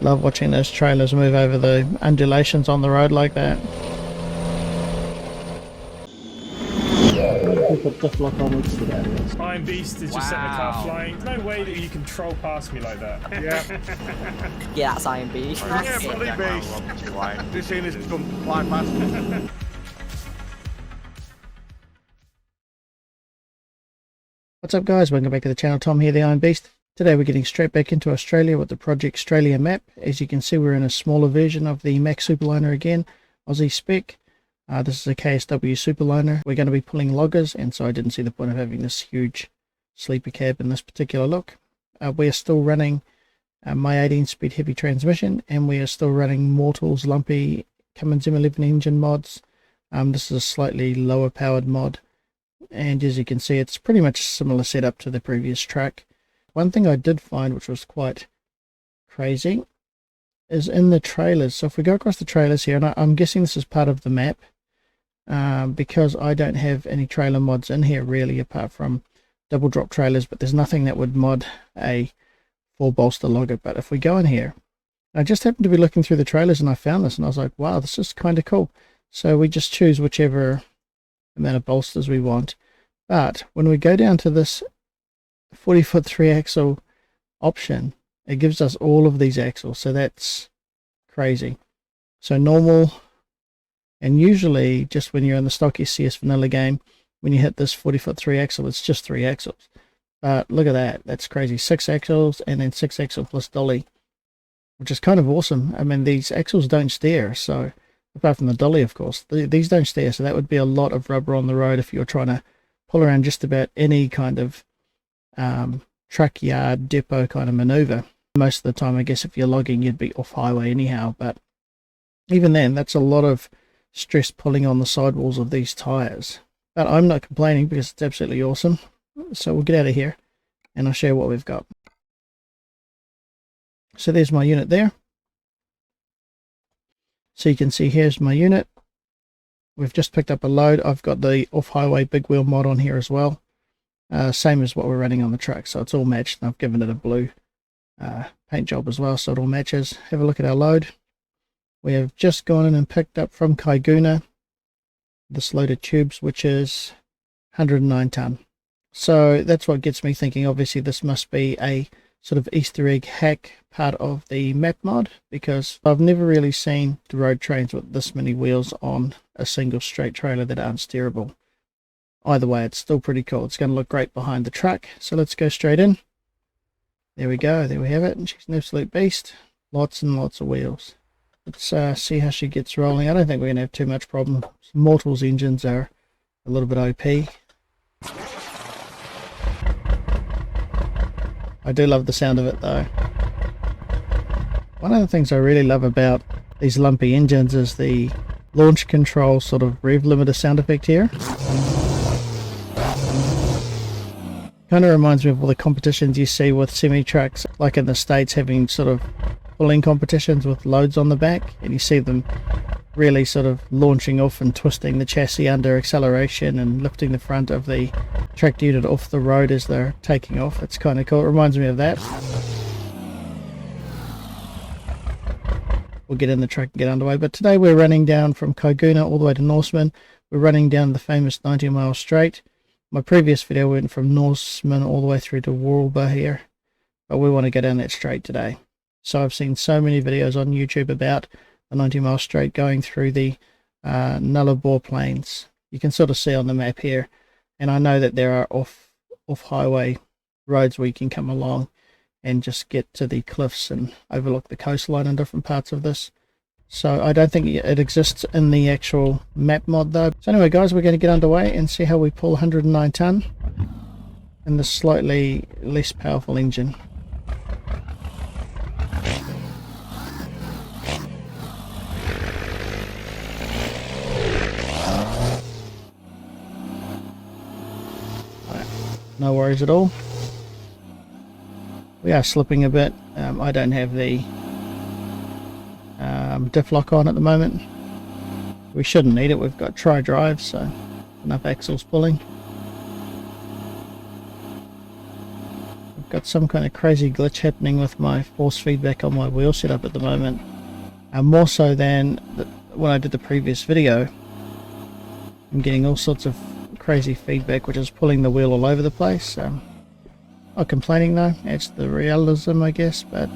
Love watching those trailers move over the undulations on the road like that. Put the flock on next to that. Iron Beast is just setting the car flying. There's no way that you can troll past me like that. Yeah. Yeah, that's Iron Beast. Yeah, bloody beast. This thing is come flying past. What's up guys, welcome back to the channel. Tom here, the Iron Beast. Today we're getting straight back into Australia with the Project Straylia map. As you can see, we're in a smaller version of the Max Superliner again, Aussie spec. This is a KSW Superliner. We're going to be pulling loggers, and so I didn't see the point of having this huge sleeper cab in this particular look. We're still running my 18-speed heavy transmission, and we are still running Mortal's lumpy Cummins M11 engine mods. This is a slightly lower powered mod, and as you can see, it's pretty much a similar setup to the previous truck. One thing I did find, which was quite crazy, is in the trailers. So if we go across the trailers here, and I'm guessing this is part of the map, because I don't have any trailer mods in here really, apart from double drop trailers, but there's nothing that would mod a 4 bolster logger. But if we go in here, I just happened to be looking through the trailers and I found this, and I was like, wow, this is kind of cool. So we just choose whichever amount of bolsters we want. But when we go down to this 40-foot 3-axle option, it gives us all of these axles, so that's crazy. So normal, and usually just when you're in the stock SCS vanilla game, when you hit this 40-foot 3-axle, it's just 3 axles. But look at that, that's crazy. 6 axles and then 6 axle plus dolly, which is kind of awesome. I mean, these axles don't steer, so apart from the dolly, of course, these don't steer, so that would be a lot of rubber on the road if you're trying to pull around just about any kind of truck yard depot kind of maneuver. Most of the time, I guess if you're logging, you'd be off highway anyhow, but even then, that's a lot of stress pulling on the sidewalls of these tires. But I'm not complaining because it's absolutely awesome. So we'll get out of here and I'll show you what we've got. So there's my unit there. So you can see here's my unit. We've just picked up a load. I've got the off-highway big wheel mod on here as well. Same as what we're running on the truck, so it's all matched, and I've given it a blue paint job as well, so it all matches. Have a look at our load. We have just gone in and picked up from Caiguna this load of tubes, which is 109 ton. So that's what gets me thinking, obviously this must be a sort of Easter egg hack part of the map mod, because I've never really seen the road trains with this many wheels on a single straight trailer that aren't steerable. Either way, it's still pretty cool. It's going to look great behind the truck. So let's go straight in. There we go. There we have it. And she's an absolute beast. Lots and lots of wheels. Let's see how she gets rolling. I don't think we're going to have too much problem. Mortal's engines are a little bit OP. I do love the sound of it though. One of the things I really love about these lumpy engines is the launch control sort of rev limiter sound effect here. Kind of reminds me of all the competitions you see with semi-trucks, like in the States, having sort of pulling competitions with loads on the back, and you see them really sort of launching off and twisting the chassis under acceleration and lifting the front of the tracked unit off the road as they're taking off. It's kind of cool. It reminds me of that. We'll get in the truck and get underway, but today we're running down from Caiguna all the way to Norseman. We're running down the famous 90-mile straight. My previous video went from Norseman all the way through to Nullarbor here, but we want to go down that straight today. So I've seen so many videos on YouTube about the 90-mile straight going through the Nullarbor plains. You can sort of see on the map here, and I know that there are off-highway roads where you can come along and just get to the cliffs and overlook the coastline in different parts of this. So I don't think it exists in the actual map mod though. So anyway guys, we're going to get underway and see how we pull 109 ton in the slightly less powerful engine. Right. No worries at all. We are slipping a bit. I don't have the diff lock on at the moment. We shouldn't need it. We've got tri-drive, so enough axles pulling. got some kind of crazy glitch happening with my force feedback on my wheel setup at the moment. More so than when I did the previous video. I'm getting all sorts of crazy feedback which is pulling the wheel all over the place. Not complaining though, it's the realism I guess, but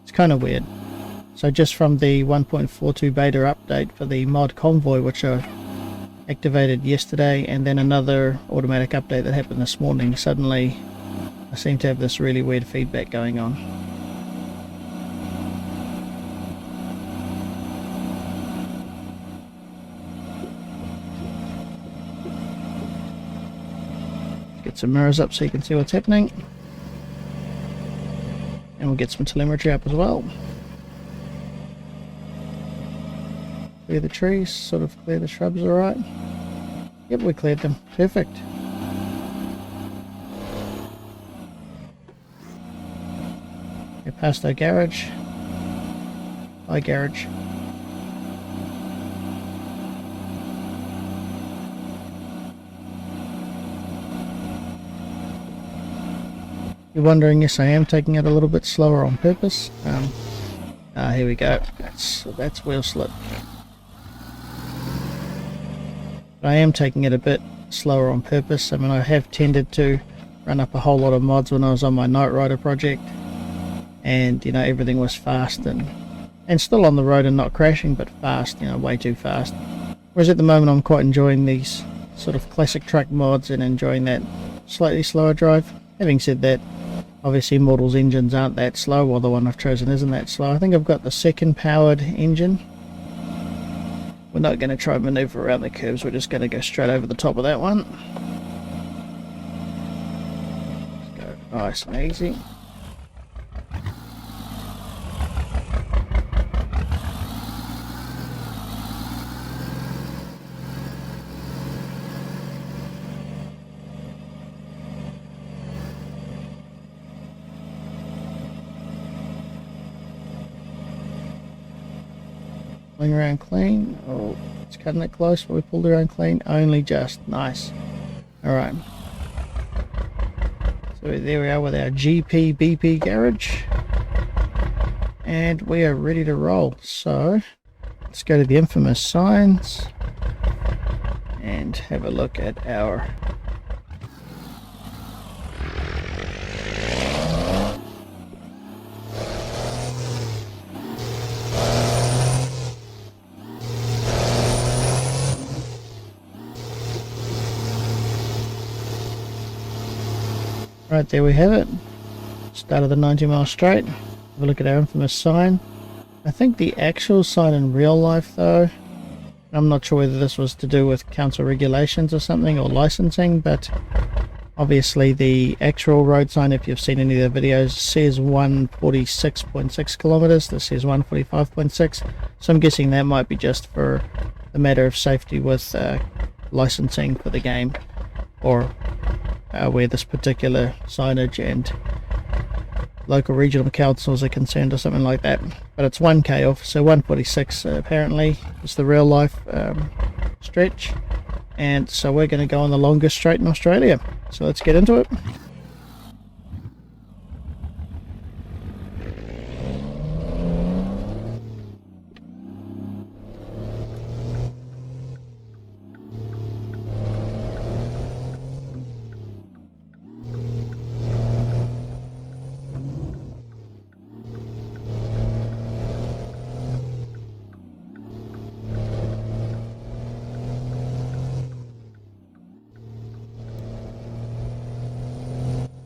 it's kind of weird. So just from the 1.42 beta update for the mod convoy, which I activated yesterday, and then another automatic update that happened this morning, suddenly I seem to have this really weird feedback going on. Get some mirrors up so you can see what's happening, and we'll get some telemetry up as well. Clear the trees, sort of clear the shrubs alright. Yep, we cleared them. Perfect. We're past our garage. Hi garage. You're wondering, yes I am taking it a little bit slower on purpose. Here we go. That's wheel slip. I am taking it a bit slower on purpose. I mean, I have tended to run up a whole lot of mods when I was on my Knight Rider project, and you know, everything was fast and still on the road and not crashing, but fast, you know, way too fast. Whereas at the moment I'm quite enjoying these sort of classic truck mods and enjoying that slightly slower drive. Having said that, obviously Immortal's engines aren't that slow, while the one I've chosen isn't that slow. I think I've got the second powered engine. We're not going to try and maneuver around the curves, we're just going to go straight over the top of that one. Let's go nice and easy. Pulling around clean. Oh, it's cutting it close, but we pulled around clean. Only just. Nice. Alright. So there we are with our GP BP garage. And we are ready to roll. So let's go to the infamous signs and have a look at our Right, there we have it. Start of the 90-mile straight. Have a look at our infamous sign. I think the actual sign in real life though, I'm not sure whether this was to do with council regulations or something, or licensing, but obviously the actual road sign, if you've seen any of the videos, says 146.6 kilometers. This says 145.6, so I'm guessing that might be just for the matter of safety with licensing for the game, or where this particular signage and local regional councils are concerned or something like that. But it's 1k off, so 146 apparently is the real life stretch, and so we're going to go on the longest straight in Australia, so let's get into it.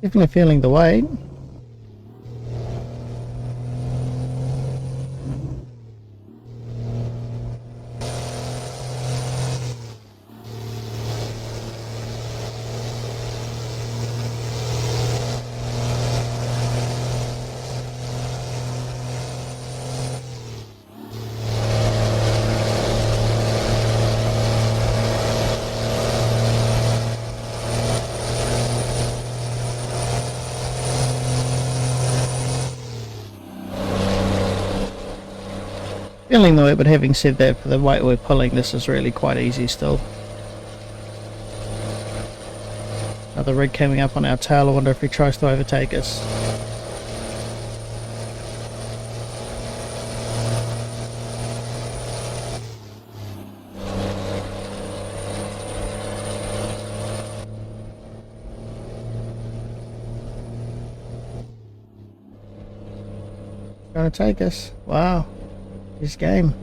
Definitely feeling the weight. Feeling the way, but having said that, for the weight we're pulling, this is really quite easy still. Another rig coming up on our tail. I wonder if he tries to overtake us. Trying to take us. Wow. This game.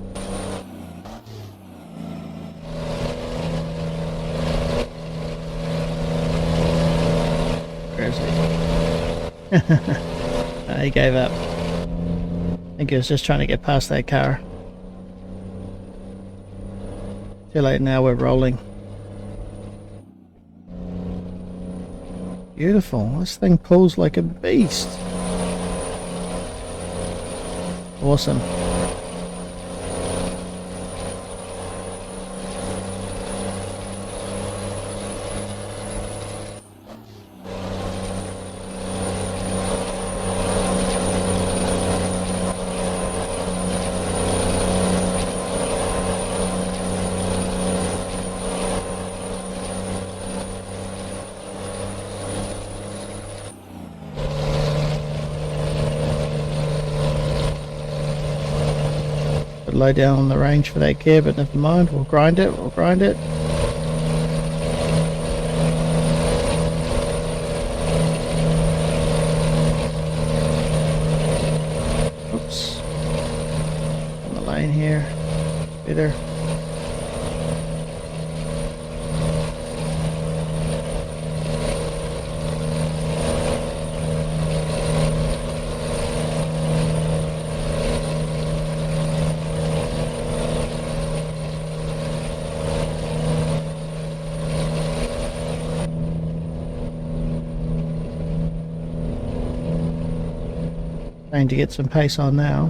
Where is he? He gave up. I think he was just trying to get past that car. Too late now, we're rolling. Beautiful. This thing pulls like a beast. Awesome. Low down on the range for that gear, but never mind, we'll grind it, Oops. On the lane here. Better. Trying to get some pace on now.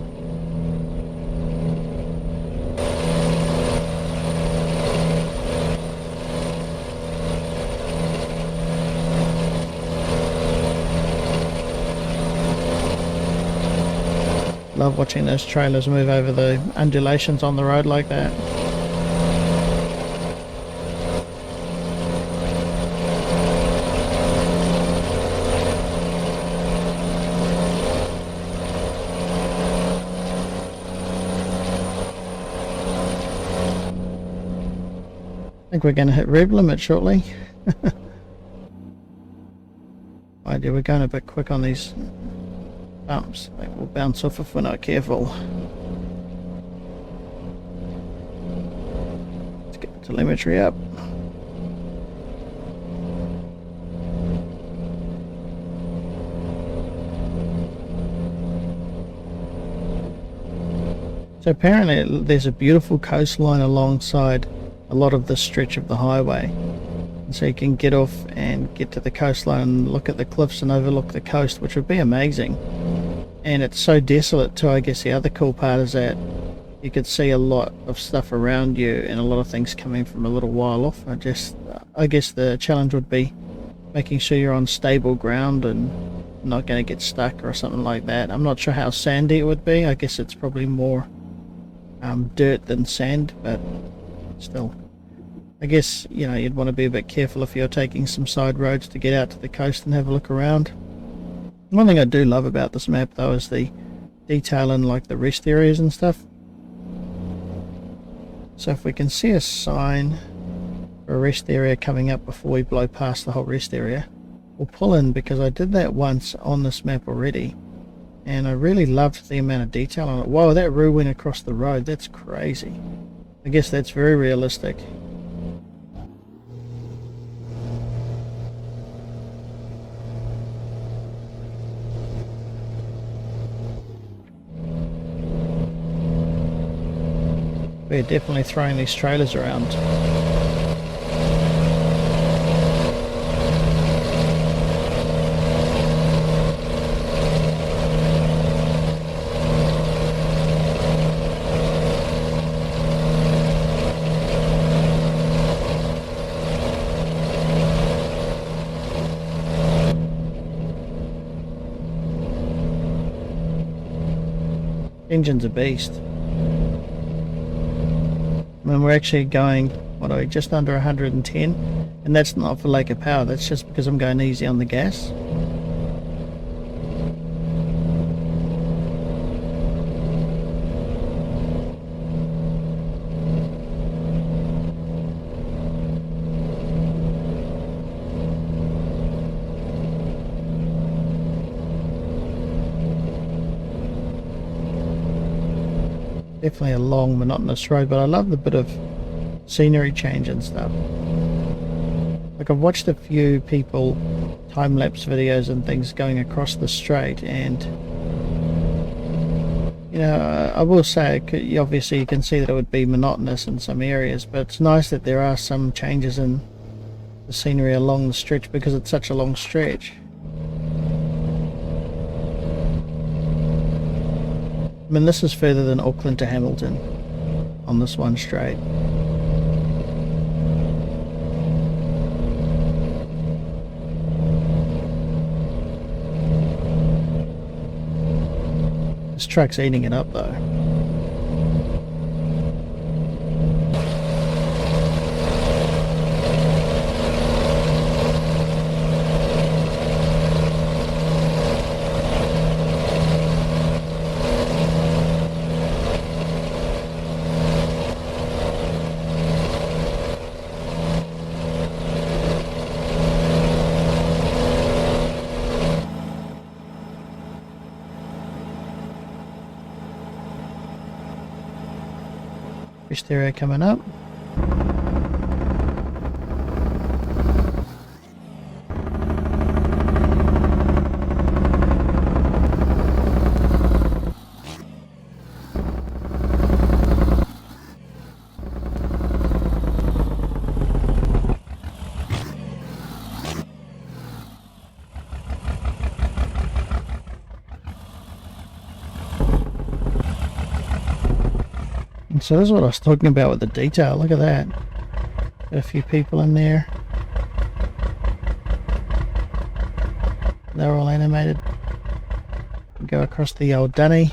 Love watching those trailers move over the undulations on the road like that. I think we're going to hit rev limit shortly. Idea, we're going a bit quick on these bumps. I think we'll bounce off if we're not careful. Let's get the telemetry up. So apparently there's a beautiful coastline alongside a lot of the stretch of the highway, and so you can get off and get to the coastline and look at the cliffs and overlook the coast, which would be amazing. And it's so desolate too. I guess the other cool part is that you could see a lot of stuff around you and a lot of things coming from a little while off. I guess the challenge would be making sure you're on stable ground and not going to get stuck or something like that. I'm not sure how sandy it would be. I guess it's probably more dirt than sand, but still, I guess, you know, you'd want to be a bit careful if you're taking some side roads to get out to the coast and have a look around. One thing I do love about this map though is the detail in like the rest areas and stuff. So if we can see a sign for a rest area coming up before we blow past the whole rest area, we'll pull in, because I did that once on this map already and I really loved the amount of detail on it. Whoa, that roo went across the road. That's crazy. I guess that's very realistic. We're definitely throwing these trailers around. Engine's a beast. I mean, we're actually going, what are we, just under 110, And that's not for lack of power, that's just because I'm going easy on the gas. Definitely a long, monotonous road, but I love the bit of scenery change and stuff. Like, I've watched a few people time-lapse videos and things going across the straight, and you know, I will say, obviously you can see that it would be monotonous in some areas, but it's nice that there are some changes in the scenery along the stretch because it's such a long stretch. I mean, this is further than Auckland to Hamilton on this one straight. This truck's eating it up though. Fish area coming up. So this is what I was talking about with the detail. Look at that. Got a few people in there. They're all animated. Go across the old Dunny.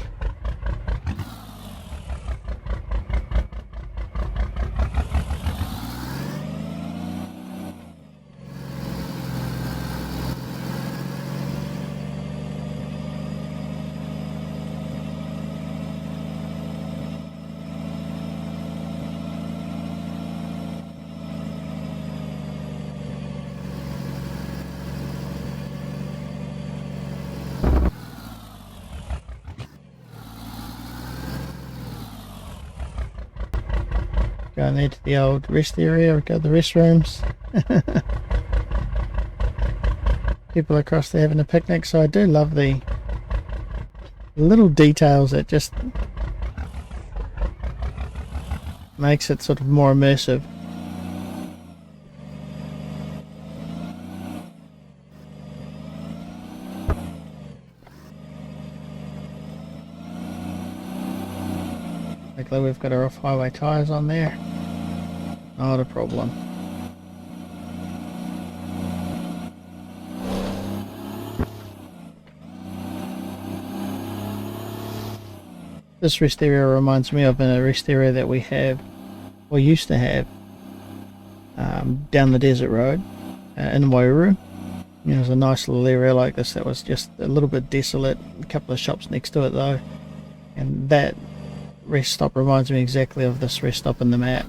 Going there to the old rest area, we've got the restrooms. People across there having a picnic, so I do love the little details that just makes it sort of more immersive. Luckily we've got our off-highway tyres on there. Not a problem. This rest area reminds me of a rest area that we have, or used to have, down the desert road in Wairuru. You know, there's a nice little area like this that was just a little bit desolate, a couple of shops next to it though, and that rest stop reminds me exactly of this rest stop in the map.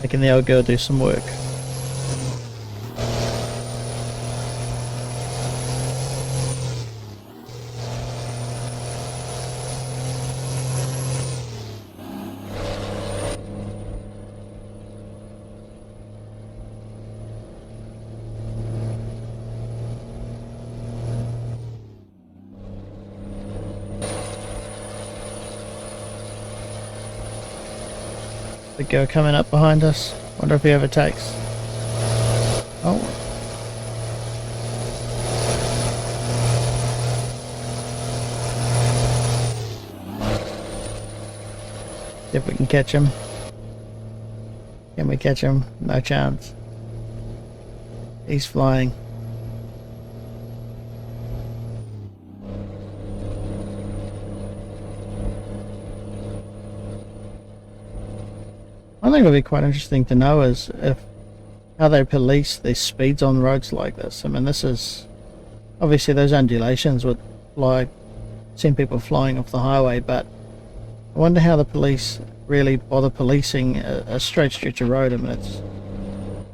Making the old girl do some work. The girl coming up behind us. Wonder if he overtakes. Oh. See if we can catch him. Can we catch him? No chance. He's flying. I think it'll be quite interesting to know is how they police these speeds on roads like this. I mean, this is obviously those undulations would send people flying off the highway, but I wonder how the police really bother policing a straight stretch of road. I mean, it's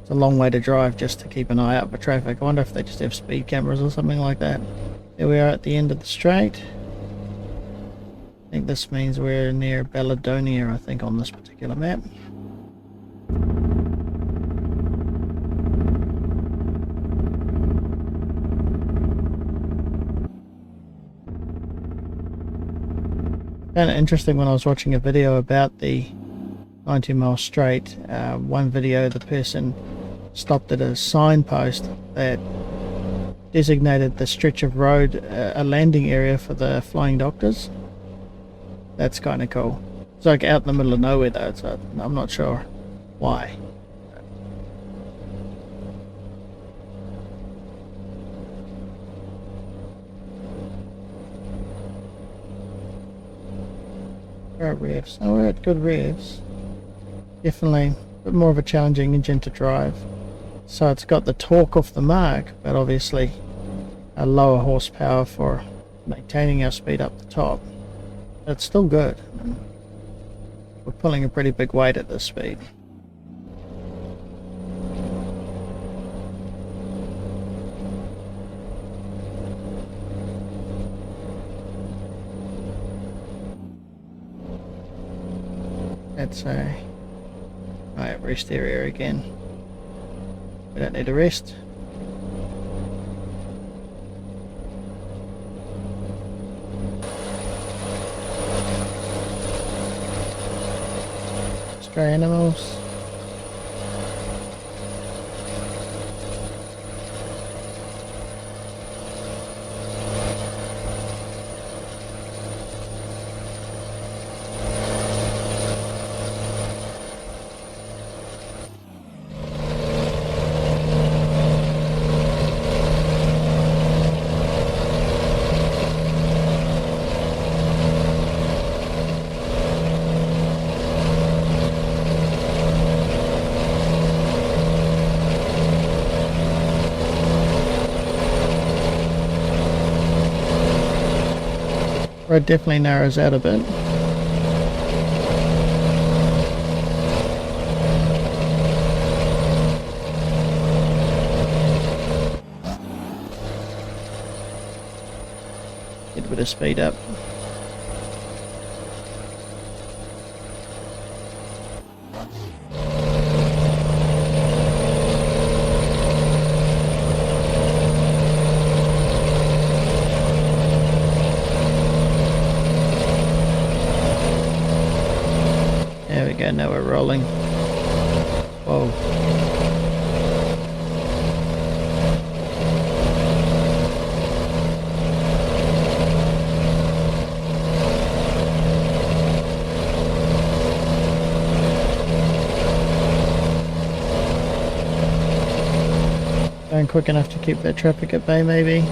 a long way to drive just to keep an eye out for traffic. I wonder if they just have speed cameras or something like that. Here we are at the end of the straight. I think this means we're near Balladonia, I think, on this particular map. Kind of interesting when I was watching a video about the 90-mile straight. One video, the person stopped at a signpost that designated the stretch of road a landing area for the flying doctors. That's kind of cool. It's like out in the middle of nowhere though, so I'm not sure why. We're at revs. Oh, we're at good revs. Definitely a bit more of a challenging engine to drive. So it's got the torque off the mark, but obviously a lower horsepower for maintaining our speed up the top. But it's still good. We're pulling a pretty big weight at this speed. That's a rest area again. We don't need a rest. Stray animals. Road definitely narrows out a bit. Get a bit of speed up. Now we're rolling. Whoa. Going quick enough to keep that traffic at bay, maybe.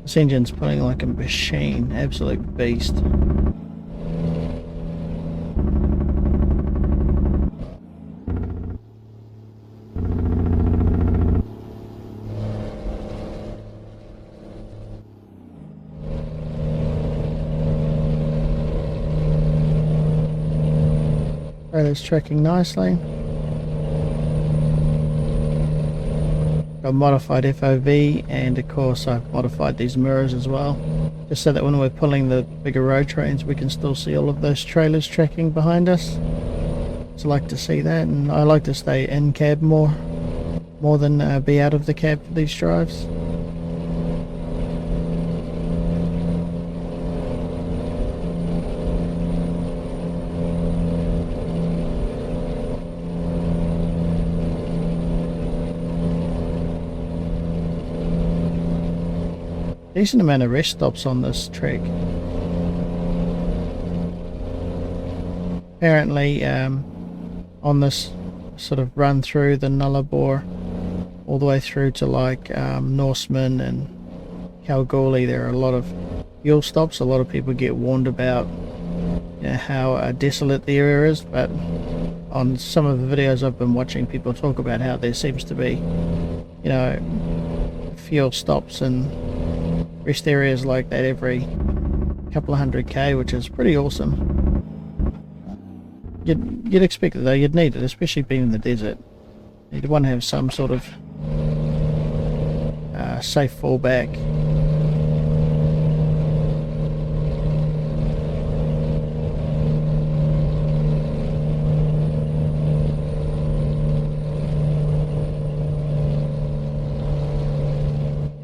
This engine's pulling like a machine, absolute beast. Trailer's tracking nicely. Got modified FOV, and of course I've modified these mirrors as well, just so that when we're pulling the bigger road trains we can still see all of those trailers tracking behind us. So I like to see that, and I like to stay in cab more more than be out of the cab for these drives. Decent amount of rest stops on this trek. Apparently on this sort of run through the Nullarbor all the way through to like Norseman and Caiguna, there are a lot of fuel stops. A lot of people get warned about, you know, how desolate the area is, but on some of the videos I've been watching, people talk about how there seems to be, you know, fuel stops and rest areas like that every couple of 100k, which is pretty awesome. You'd expect it though, you'd need it, especially being in the desert. You'd want to have some sort of safe fallback.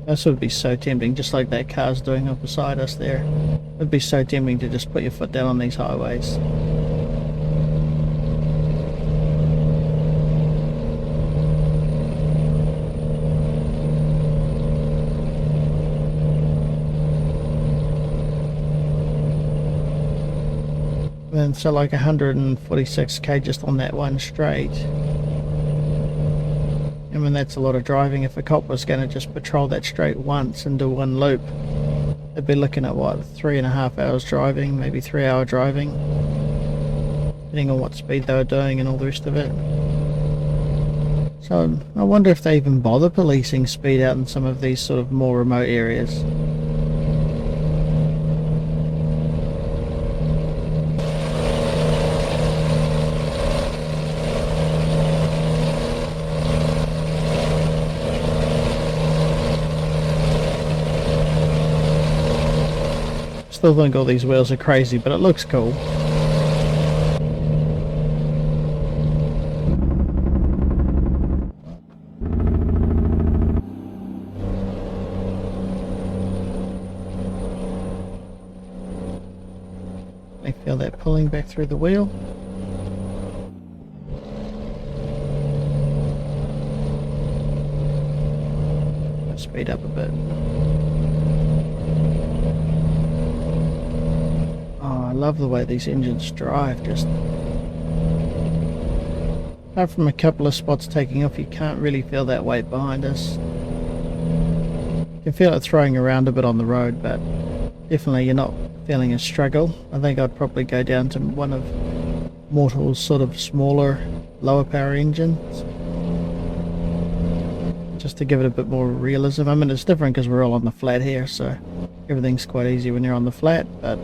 This would be so tempting, just like that car's doing up beside us there. It'd be so tempting to just put your foot down on these highways. And so like 146k just on that one straight. I mean, that's a lot of driving. If a cop was going to just patrol that straight once and do one loop, they'd be looking at what, 3.5 hours driving, maybe 3 hour driving, depending on what speed they were doing and all the rest of it. So I wonder if they even bother policing speed out in some of these sort of more remote areas. Still think all these wheels are crazy, but it looks cool. I feel that pulling back through the wheel. Let's speed up a bit. I love the way these engines drive. Just apart from a couple of spots taking off, you can't really feel that weight behind us. You can feel it throwing around a bit on the road, but definitely you're not feeling a struggle. I think I'd probably go down to one of Mortal's sort of smaller, lower power engines, just to give it a bit more realism. I mean, it's different because we're all on the flat here, so everything's quite easy when you're on the flat, but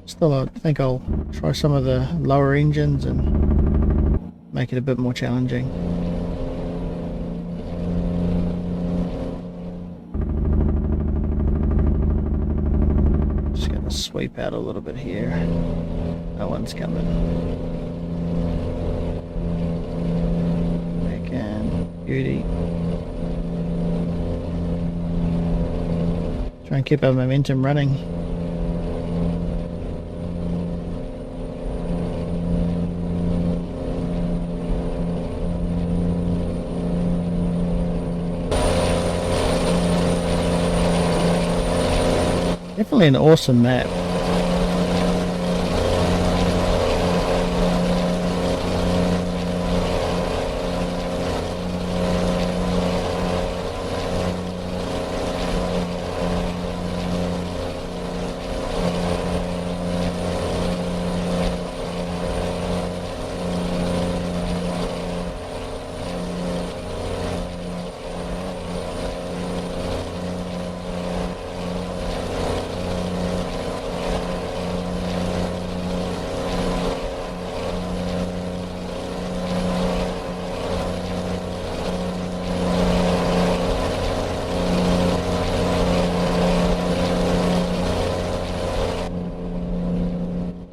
still, I think I'll try some of the lower engines and make it a bit more challenging. Just gonna sweep out a little bit here. No one's coming. Back in. Beauty. Try and keep our momentum running. Definitely an awesome map.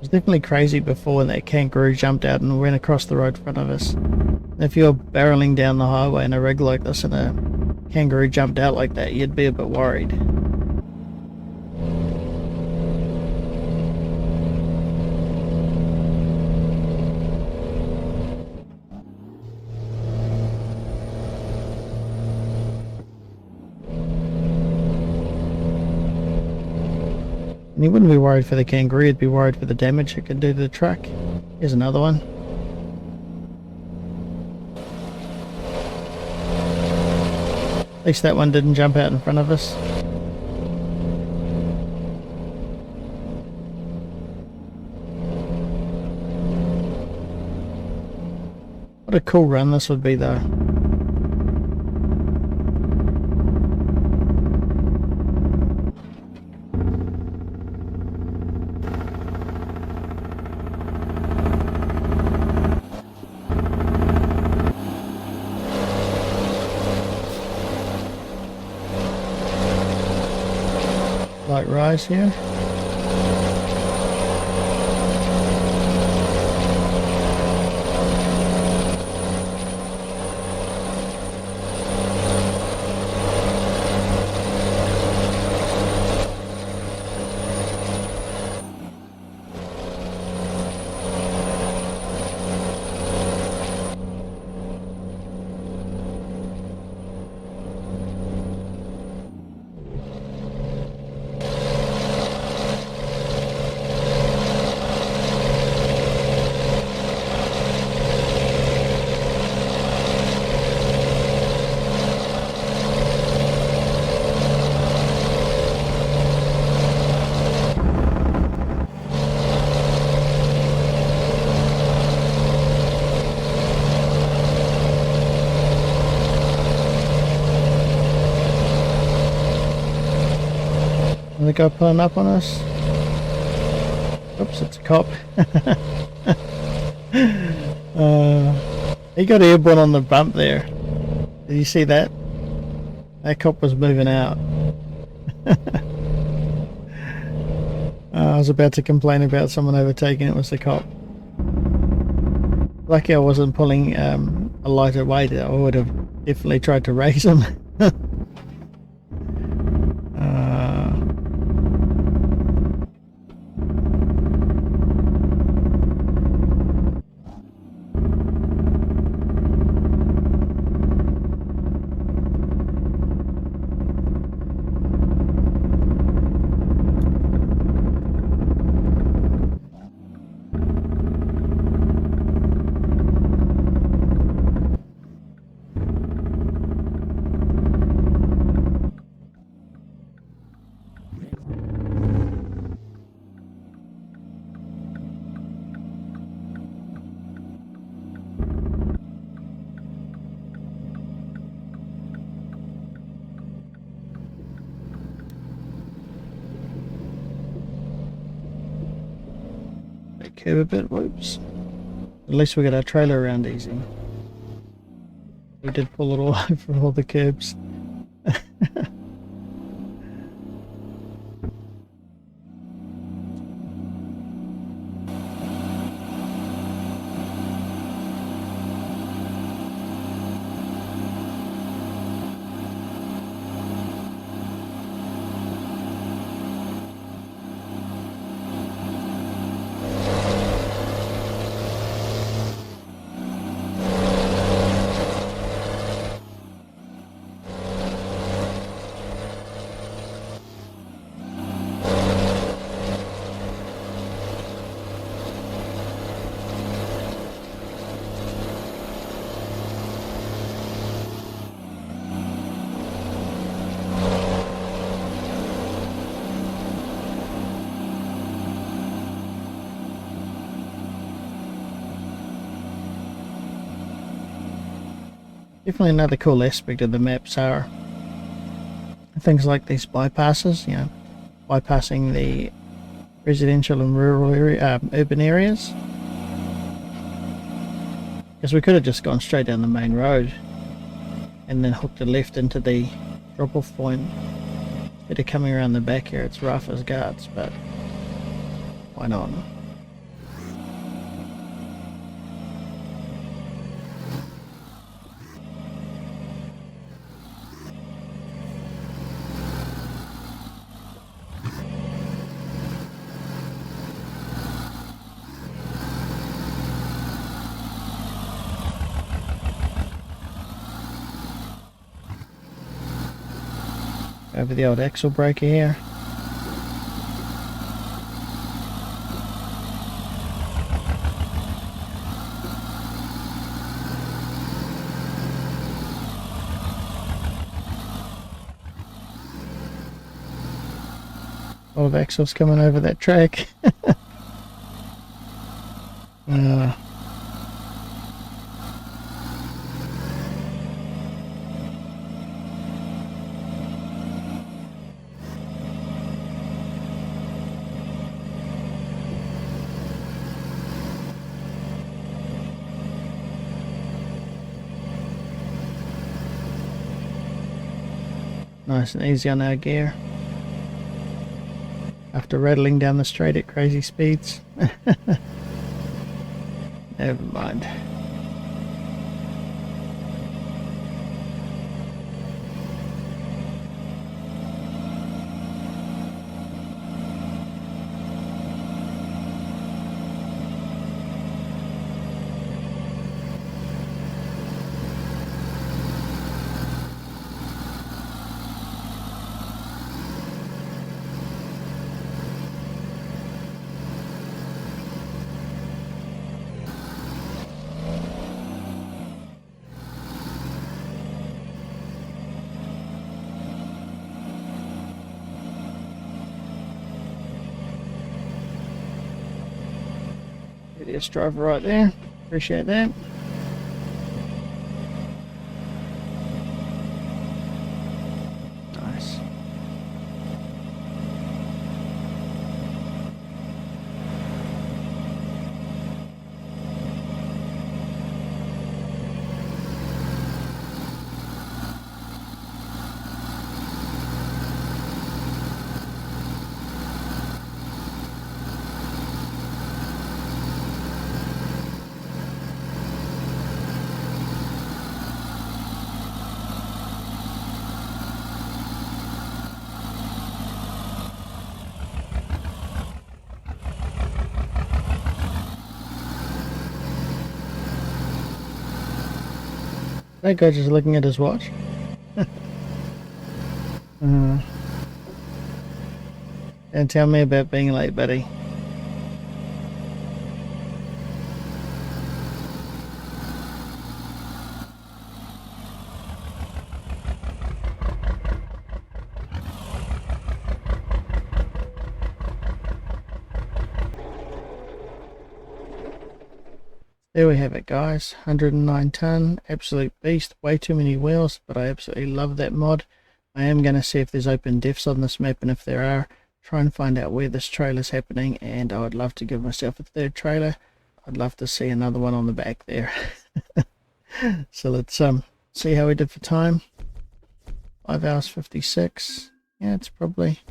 was definitely crazy before when that kangaroo jumped out and went across the road in front of us. If you're barreling down the highway in a rig like this and a kangaroo jumped out like that, you'd be a bit worried. And you wouldn't be worried for the kangaroo, you'd be worried for the damage it could do to the truck. Here's another one. At least that one didn't jump out in front of us. What a cool run this would be though. Light rise here. The guy pulling up on us. Oops, it's a cop. He got airborne on the bump there. Did you see that? That cop was moving out. I was about to complain about someone overtaking, it was the cop. Lucky I wasn't pulling a lighter weight, I would have definitely tried to raise him. Curve a bit, whoops. At least we got our trailer around easy. We did pull it all over all the curbs. Definitely another cool aspect of the maps are things like these bypasses, you know, bypassing the residential and rural area, urban areas. Because we could have just gone straight down the main road and then hooked a left into the drop-off point. Instead of coming around the back here, it's rough as guards, but why not? Over the old axle breaker here. A lot of axles coming over that track. Nice and easy on our gear. After rattling down the straight at crazy speeds. Never mind. ATS driver right there. Appreciate that. Nice. That guy just looking at his watch. And tell me about being late, buddy. There we have it, guys. 109 ton, absolute beast. Way too many wheels, but I absolutely love that mod. I am going to see if there's open diffs on this map, and if there are, try and find out where this trailer's happening. And I would love to give myself a third trailer. I'd love to see another one on the back there. So let's see how we did for time. 5 hours 56. Yeah, it's probably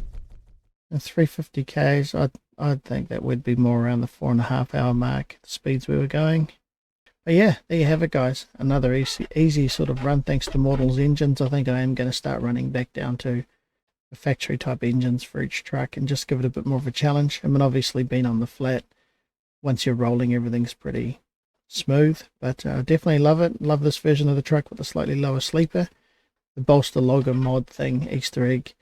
350 k's. I'd think that would be more around the 4.5 hour mark, the speeds we were going. But yeah, there you have it, guys. Another easy sort of run thanks to Mortal's engines. I think I am going to start running back down to the factory type engines for each truck and just give it a bit more of a challenge. I mean, obviously being on the flat, once you're rolling, everything's pretty smooth. But I definitely love it. Love this version of the truck with a slightly lower sleeper. The Bolster logger mod thing, Easter egg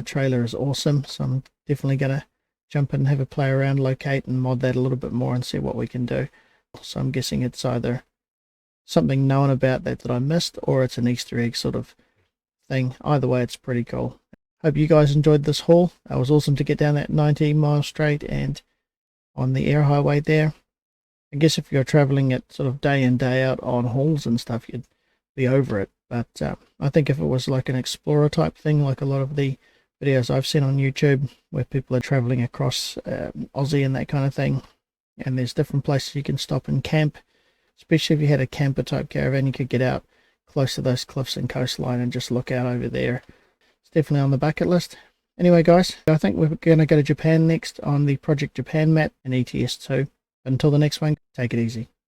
trailer is awesome. So I'm definitely going to jump in and have a play around, locate and mod that a little bit more and see what we can do. So I'm guessing it's either something known about that I missed, or it's an Easter egg sort of thing. Either way, it's pretty cool. Hope you guys enjoyed this haul. It was awesome to get down that 90 mile straight and on the air highway there. I guess if you're traveling it sort of day in day out on hauls and stuff, you'd be over it. But I think if it was like an explorer type thing, like a lot of the videos I've seen on YouTube where people are traveling across Aussie and that kind of thing, and there's different places you can stop and camp, especially if you had a camper type caravan, you could get out close to those cliffs and coastline and just look out over there. It's definitely on the bucket list. Anyway, guys, I think we're going to go to Japan next on the Project Japan map and ETS2. But until the next one, take it easy.